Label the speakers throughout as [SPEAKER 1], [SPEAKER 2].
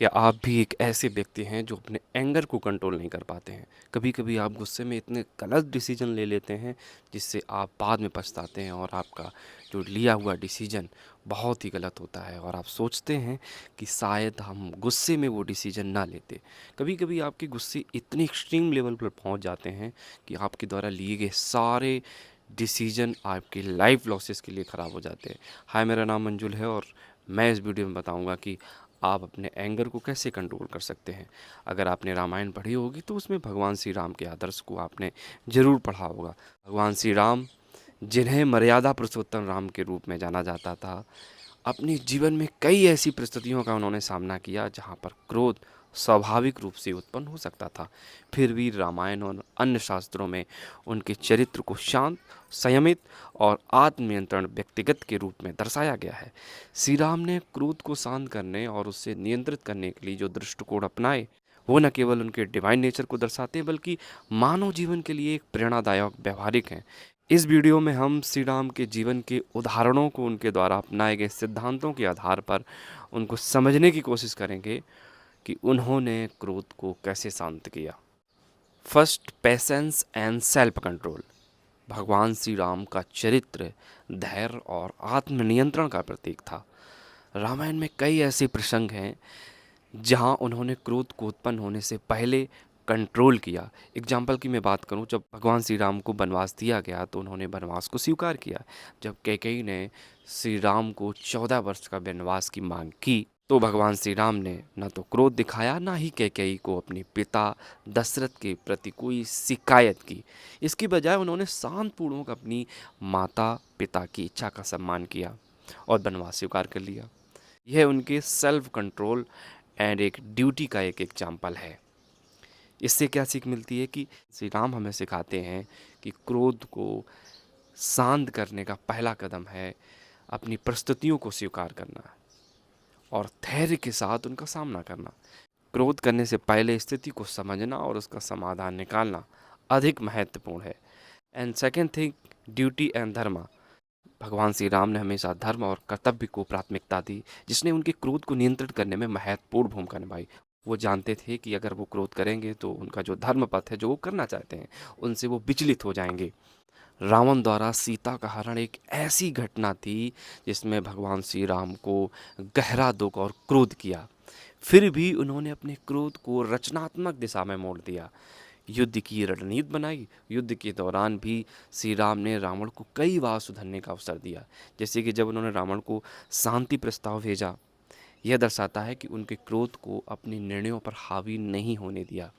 [SPEAKER 1] क्या आप भी एक ऐसे व्यक्ति हैं जो अपने एंगर को कंट्रोल नहीं कर पाते हैं? कभी-कभी आप गुस्से में इतने गलत डिसीज़न ले लेते हैं जिससे आप बाद में पछताते हैं और आपका जो लिया हुआ डिसीज़न बहुत ही गलत होता है और आप सोचते हैं कि शायद हम गुस्से में वो डिसीज़न ना लेते। कभी-कभी आपके गुस्से इतने एक्सट्रीम लेवल पर पहुँच जाते हैं कि आपके द्वारा लिए गए सारे डिसीज़न आपके लाइफ लॉसेस के लिए ख़राब हो जाते हैं। हाय, मेरा नाम मंजुल है और मैं इस वीडियो में बताऊँगा कि आप अपने एंगर को कैसे कंट्रोल कर सकते हैं। अगर आपने रामायण पढ़ी होगी तो उसमें भगवान श्री राम के आदर्श को आपने ज़रूर पढ़ा होगा। भगवान श्री राम, जिन्हें मर्यादा पुरुषोत्तम राम के रूप में जाना जाता था, अपने जीवन में कई ऐसी परिस्थितियों का उन्होंने सामना किया जहाँ पर क्रोध स्वाभाविक रूप से उत्पन्न हो सकता था। फिर भी रामायण और अन्य शास्त्रों में उनके चरित्र को शांत, संयमित और आत्मनियंत्रण व्यक्तिगत के रूप में दर्शाया गया है। श्री राम ने क्रोध को शांत करने और उससे नियंत्रित करने के लिए जो दृष्टिकोण अपनाए, वो न केवल उनके डिवाइन नेचर को दर्शाते हैं बल्कि मानव जीवन के लिए एक प्रेरणादायक व्यवहारिक हैं। इस वीडियो में हम श्री राम के जीवन के उदाहरणों को उनके द्वारा अपनाए गए सिद्धांतों के आधार पर उनको समझने की कोशिश करेंगे कि उन्होंने क्रोध को कैसे शांत किया। First, patience and self control. भगवान श्री राम का चरित्र धैर्य और आत्मनियंत्रण का प्रतीक था। रामायण में कई ऐसे प्रसंग हैं जहां उन्होंने क्रोध को उत्पन्न होने से पहले कंट्रोल किया। एग्जाम्पल की मैं बात करूं, जब भगवान श्री राम को वनवास दिया गया तो उन्होंने वनवास को स्वीकार किया। जब कैकेयी ने श्री राम को 14 वर्ष का वनवास की मांग की तो भगवान श्री राम ने न तो क्रोध दिखाया, ना ही कैकेयी को अपने पिता दशरथ के प्रति कोई शिकायत की। इसकी बजाय उन्होंने शांतपूर्वक अपनी माता पिता की इच्छा का सम्मान किया और वनवास स्वीकार कर लिया। यह उनके सेल्फ कंट्रोल एंड एक ड्यूटी का एक एग्जाम्पल है। इससे क्या सीख मिलती है कि श्री राम हमें सिखाते हैं कि क्रोध को शांत करने का पहला कदम है अपनी परिस्थितियों को स्वीकार करना और धैर्य के साथ उनका सामना करना। क्रोध करने से पहले स्थिति को समझना और उसका समाधान निकालना अधिक महत्वपूर्ण है। And second thing, duty and धर्म। भगवान श्री राम ने हमेशा धर्म और कर्तव्य को प्राथमिकता दी, जिसने उनके क्रोध को नियंत्रित करने में महत्वपूर्ण भूमिका निभाई। वो जानते थे कि अगर वो क्रोध करेंगे तो उनका जो धर्म पथ है, जो वो करना चाहते हैं, उनसे वो विचलित हो जाएंगे। रावण द्वारा सीता का हरण एक ऐसी घटना थी जिसमें भगवान श्री राम को गहरा दुख और क्रोध किया। फिर भी उन्होंने अपने क्रोध को रचनात्मक दिशा में मोड़ दिया, युद्ध की रणनीति बनाई। युद्ध के दौरान भी श्री राम ने रावण को कई बार सुधरने का अवसर दिया, जैसे कि जब उन्होंने रावण को शांति प्रस्ताव भेजा। यह दर्शाता है कि उनके क्रोध को अपने निर्णयों पर हावी नहीं होने दिया।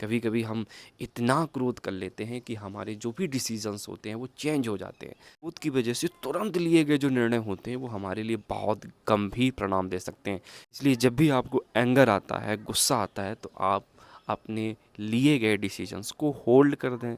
[SPEAKER 1] कभी कभी हम इतना क्रोध कर लेते हैं कि हमारे जो भी डिसीजंस होते हैं वो चेंज हो जाते हैं। क्रोध की वजह से तुरंत लिए गए जो निर्णय होते हैं वो हमारे लिए बहुत गंभीर परिणाम दे सकते हैं। इसलिए जब भी आपको एंगर आता है, गुस्सा आता है, तो आप अपने लिए गए डिसीजंस को होल्ड कर दें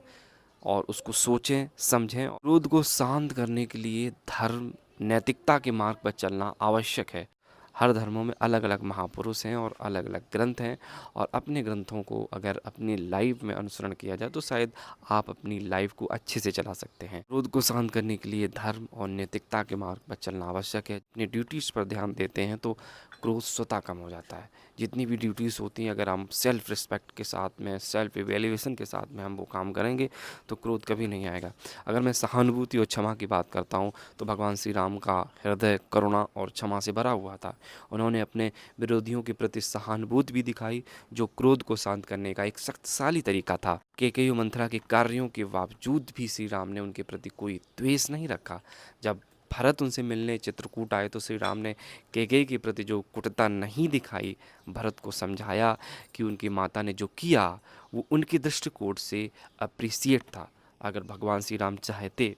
[SPEAKER 1] और उसको सोचें, समझें। क्रोध को शांत करने के लिए धर्म, नैतिकता के मार्ग पर चलना आवश्यक है। हर धर्मों में अलग अलग महापुरुष हैं और अलग अलग ग्रंथ हैं, और अपने ग्रंथों को अगर अपनी लाइफ में अनुसरण किया जाए तो शायद आप अपनी लाइफ को अच्छे से चला सकते हैं। क्रोध को शांत करने के लिए धर्म और नैतिकता के मार्ग पर चलना आवश्यक है। अपनी ड्यूटीज़ पर ध्यान देते हैं तो क्रोध स्वतः कम हो जाता है। जितनी भी ड्यूटीज़ होती हैं, अगर हम सेल्फ रिस्पेक्ट के साथ में, सेल्फ इवेल्युएशन के साथ में हम वो काम करेंगे तो क्रोध कभी नहीं आएगा। अगर मैं सहानुभूति और क्षमा की बात करता हूँ तो भगवान श्री राम का हृदय करुणा और क्षमा से भरा हुआ था। उन्होंने अपने विरोधियों के प्रति सहानुभूति भी दिखाई, जो क्रोध को शांत करने का एक शक्तिशाली तरीका था। केकई और मंथरा के कार्यों के बावजूद भी श्री राम ने उनके प्रति कोई द्वेष नहीं रखा। जब भरत उनसे मिलने चित्रकूट आए तो श्री राम ने केकई के प्रति जो कुटिलता नहीं दिखाई, भरत को समझाया कि उनकी माता ने जो किया वो उनके दृष्टिकोण से अप्रिसिएट था। अगर भगवान श्री राम चाहते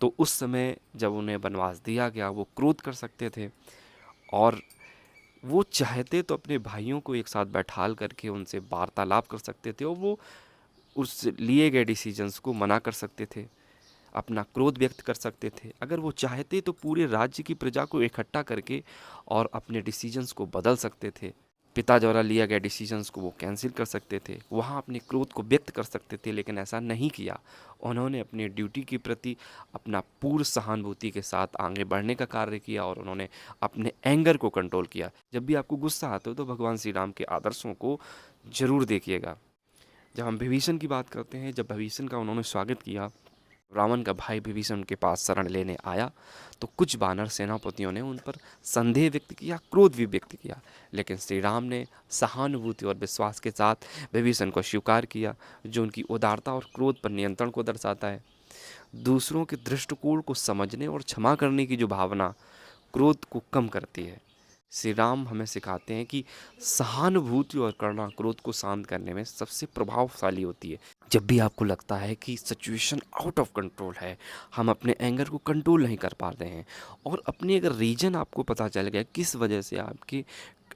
[SPEAKER 1] तो उस समय जब उन्हें वनवास दिया गया वो क्रोध कर सकते थे, और वो चाहते तो अपने भाइयों को एक साथ बैठाल करके उनसे वार्तालाप कर सकते थे और वो उस लिए गए डिसीजंस को मना कर सकते थे, अपना क्रोध व्यक्त कर सकते थे। अगर वो चाहते तो पूरे राज्य की प्रजा को इकट्ठा करके और अपने डिसीजंस को बदल सकते थे। पिता द्वारा लिया गया डिसीजंस को वो कैंसिल कर सकते थे, वहाँ अपने क्रोध को व्यक्त कर सकते थे, लेकिन ऐसा नहीं किया। उन्होंने अपनी ड्यूटी के प्रति अपना पूर्ण सहानुभूति के साथ आगे बढ़ने का कार्य किया और उन्होंने अपने एंगर को कंट्रोल किया। जब भी आपको गुस्सा आता हो तो भगवान श्री राम के आदर्शों को जरूर देखिएगा। जब हम विभीषण की बात करते हैं, जब विभीषण का उन्होंने स्वागत किया, रावण का भाई विभीषण उनके पास शरण लेने आया, तो कुछ वानर सेनापतियों ने उन पर संदेह व्यक्त किया, क्रोध भी व्यक्त किया, लेकिन श्री राम ने सहानुभूति और विश्वास के साथ विभीषण को स्वीकार किया, जो उनकी उदारता और क्रोध पर नियंत्रण को दर्शाता है। दूसरों के दृष्टिकोण को समझने और क्षमा करने की जो भावना क्रोध को कम करती है। श्री राम हमें सिखाते हैं कि सहानुभूति और करुणा क्रोध को शांत करने में सबसे प्रभावशाली होती है। जब भी आपको लगता है कि सिचुएशन आउट ऑफ कंट्रोल है, हम अपने एंगर को कंट्रोल नहीं कर पा रहे हैं, और अपनी अगर रीजन आपको पता चल गया किस वजह से आपके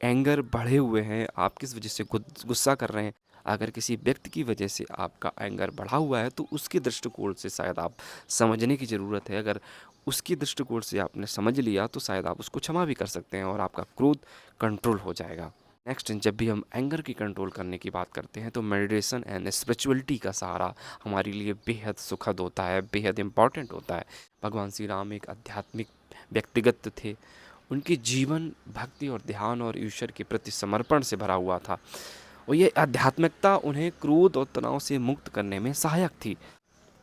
[SPEAKER 1] एंगर बढ़े हुए हैं, आप किस वजह से गुस्सा कर रहे हैं, अगर किसी व्यक्ति की वजह से आपका एंगर बढ़ा हुआ है तो उसके दृष्टिकोण से शायद आप समझने की ज़रूरत है। अगर उसकी दृष्टिकोण से आपने समझ लिया तो शायद आप उसको क्षमा भी कर सकते हैं और आपका क्रोध कंट्रोल हो जाएगा। नेक्स्ट, जब भी हम एंगर की कंट्रोल करने की बात करते हैं तो मेडिटेशन एंड स्पिरिचुअलिटी का सहारा हमारे लिए बेहद सुखद होता है, बेहद इम्पॉर्टेंट होता है। भगवान श्री राम एक आध्यात्मिक व्यक्तिगत थे। उनके जीवन भक्ति और ध्यान और ईश्वर के प्रति समर्पण से भरा हुआ था, और ये आध्यात्मिकता उन्हें क्रोध और तनाव से मुक्त करने में सहायक थी।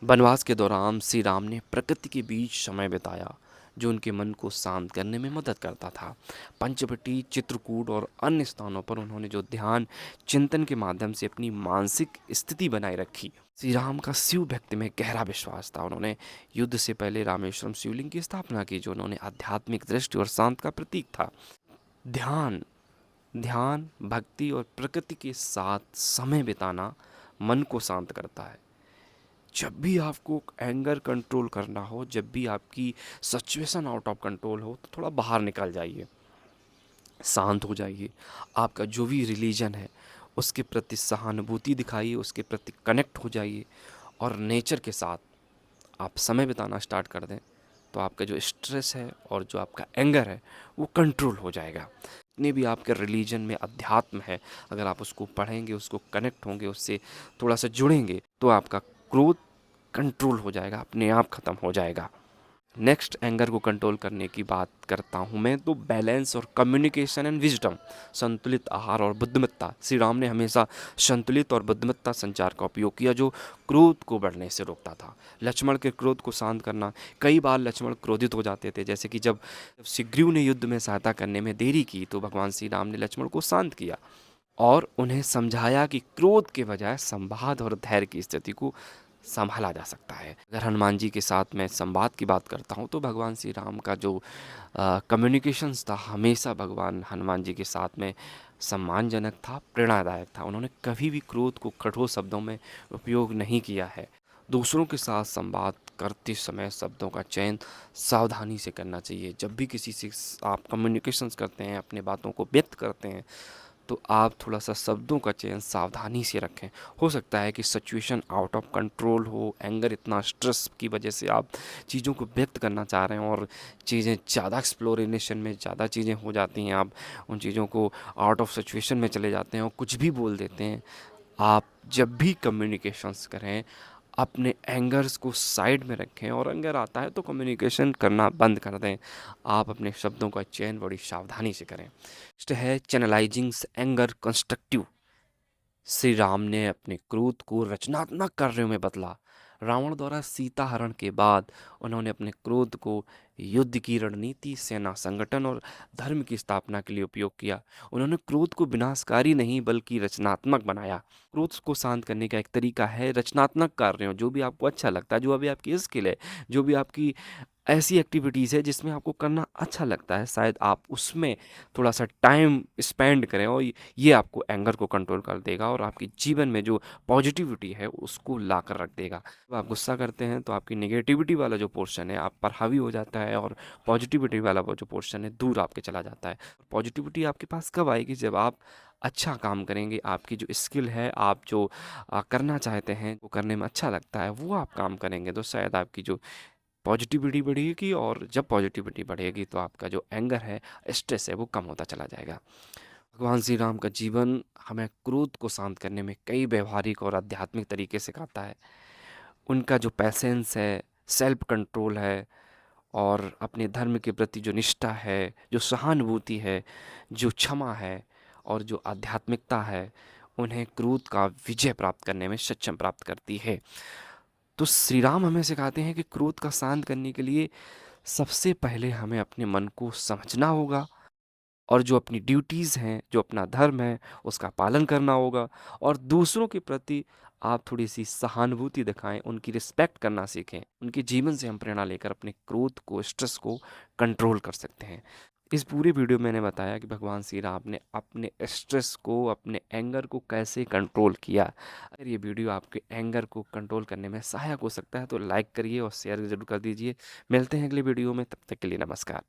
[SPEAKER 1] वनवास के दौरान श्री राम ने प्रकृति के बीच समय बिताया, जो उनके मन को शांत करने में मदद करता था। पंचवटी, चित्रकूट और अन्य स्थानों पर उन्होंने जो ध्यान चिंतन के माध्यम से अपनी मानसिक स्थिति बनाए रखी। श्री राम का शिव भक्ति में गहरा विश्वास था। उन्होंने युद्ध से पहले रामेश्वरम शिवलिंग की स्थापना की, जो उन्होंने आध्यात्मिक दृष्टि और शांत का प्रतीक था। ध्यान ध्यान भक्ति और प्रकृति के साथ समय बिताना मन को शांत करता है। जब भी आपको एंगर कंट्रोल करना हो, जब भी आपकी सिचुएशन आउट ऑफ कंट्रोल हो, तो थोड़ा बाहर निकल जाइए, शांत हो जाइए। आपका जो भी रिलीजन है उसके प्रति सहानुभूति दिखाइए, उसके प्रति कनेक्ट हो जाइए, और नेचर के साथ आप समय बिताना स्टार्ट कर दें तो आपका जो स्ट्रेस है और जो आपका एंगर है वो कंट्रोल हो जाएगा। जितने भी आपके रिलीजन में अध्यात्म है, अगर आप उसको पढ़ेंगे, उसको कनेक्ट होंगे, उससे थोड़ा सा जुड़ेंगे, तो आपका क्रोध कंट्रोल हो जाएगा, अपने आप ख़त्म हो जाएगा। नेक्स्ट, एंगर को कंट्रोल करने की बात करता हूँ मैं, तो बैलेंस और कम्युनिकेशन एंड विजडम, संतुलित आहार और बुद्धिमत्ता। श्री राम ने हमेशा संतुलित और बुद्धिमत्ता संचार का उपयोग किया, जो क्रोध को बढ़ने से रोकता था। लक्ष्मण के क्रोध को शांत करना, कई बार लक्ष्मण क्रोधित हो जाते थे, जैसे कि जब सुग्रीव ने युद्ध में सहायता करने में देरी की तो भगवान श्री राम ने लक्ष्मण को शांत किया और उन्हें समझाया कि क्रोध के बजाय संवाद और धैर्य की स्थिति को संभाला जा सकता है। अगर हनुमान जी के साथ मैं संवाद की बात करता हूँ तो भगवान श्री राम का जो कम्युनिकेशंस था, हमेशा भगवान हनुमान जी के साथ में सम्मानजनक था, प्रेरणादायक था। उन्होंने कभी भी क्रोध को कठोर शब्दों में उपयोग नहीं किया है। दूसरों के साथ संवाद करते समय शब्दों का चयन सावधानी से करना चाहिए। जब भी किसी से आप कम्युनिकेशंस करते हैं, अपने बातों को व्यक्त करते हैं, तो आप थोड़ा सा शब्दों का चयन सावधानी से रखें। हो सकता है कि सिचुएशन आउट ऑफ कंट्रोल हो, एंगर इतना स्ट्रेस की वजह से आप चीज़ों को व्यक्त करना चाह रहे हैं और चीज़ें ज़्यादा एक्सप्लोरेशन में ज़्यादा चीज़ें हो जाती हैं, आप उन चीज़ों को आउट ऑफ सिचुएशन में चले जाते हैं और कुछ भी बोल देते हैं। आप जब भी कम्युनिकेशंस करें, अपने एंगर्स को साइड में रखें, और एंगर आता है तो कम्युनिकेशन करना बंद कर दें। आप अपने शब्दों का चयन बड़ी सावधानी से करें। नेक्स्ट है channelising anger constructive. Shri Ram ने अपने क्रोध को रचनात्मक कार्यों में बदला। रावण द्वारा सीता हरण के बाद उन्होंने अपने क्रोध को युद्ध की रणनीति, सेना संगठन और धर्म की स्थापना के लिए उपयोग किया। उन्होंने क्रोध को विनाशकारी नहीं बल्कि रचनात्मक बनाया। क्रोध को शांत करने का एक तरीका है रचनात्मक कार्यों, जो भी आपको अच्छा लगता है, जो अभी आपकी स्किल है, जो भी आपकी ऐसी एक्टिविटीज़ है जिसमें आपको करना अच्छा लगता है, शायद आप उसमें थोड़ा सा टाइम स्पेंड करें, और ये आपको एंगर को कंट्रोल कर देगा और आपके जीवन में जो पॉजिटिविटी है उसको ला कर रख देगा। जब आप गुस्सा करते हैं तो आपकी नेगेटिविटी वाला जो पोर्शन है आप पर हावी हो जाता है, और पॉजिटिविटी वाला वो जो पोर्शन है दूर आपके चला जाता है। पॉजिटिविटी आपके पास कब आएगी? जब आप अच्छा काम करेंगे, आपकी जो स्किल है, आप जो करना चाहते हैं, वो करने में अच्छा लगता है, वो आप काम करेंगे, तो शायद आपकी जो पॉजिटिविटी बढ़ेगी, और जब पॉजिटिविटी बढ़ेगी तो आपका जो एंगर है, स्ट्रेस है, वो कम होता चला जाएगा। भगवान श्री राम का जीवन हमें क्रोध को शांत करने में कई व्यवहारिक और आध्यात्मिक तरीके सिखाता है। उनका जो पैशेंस है, सेल्फ कंट्रोल है और अपने धर्म के प्रति जो निष्ठा है, जो सहानुभूति है, जो क्षमा है और जो आध्यात्मिकता है, उन्हें क्रोध का विजय प्राप्त करने में सक्षम प्राप्त करती है। तो श्री राम हमें सिखाते हैं कि क्रोध का शांत करने के लिए सबसे पहले हमें अपने मन को समझना होगा और जो अपनी ड्यूटीज़ हैं, जो अपना धर्म है, उसका पालन करना होगा और दूसरों के प्रति आप थोड़ी-सी सहानुभूति दिखाएँ, उनकी रिस्पेक्ट करना सीखें। उनके जीवन से हम प्रेरणा लेकर अपने क्रोध को, स्ट्रेस को कंट्रोल कर सकते हैं। इस पूरे वीडियो में मैंने बताया कि भगवान श्री राम ने अपने स्ट्रेस को, अपने एंगर को कैसे कंट्रोल किया। अगर ये वीडियो आपके एंगर को कंट्रोल करने में सहायक हो सकता है, तो लाइक करिए और शेयर ज़रूर कर दीजिए। मिलते हैं अगले वीडियो में, तब तक के लिए नमस्कार।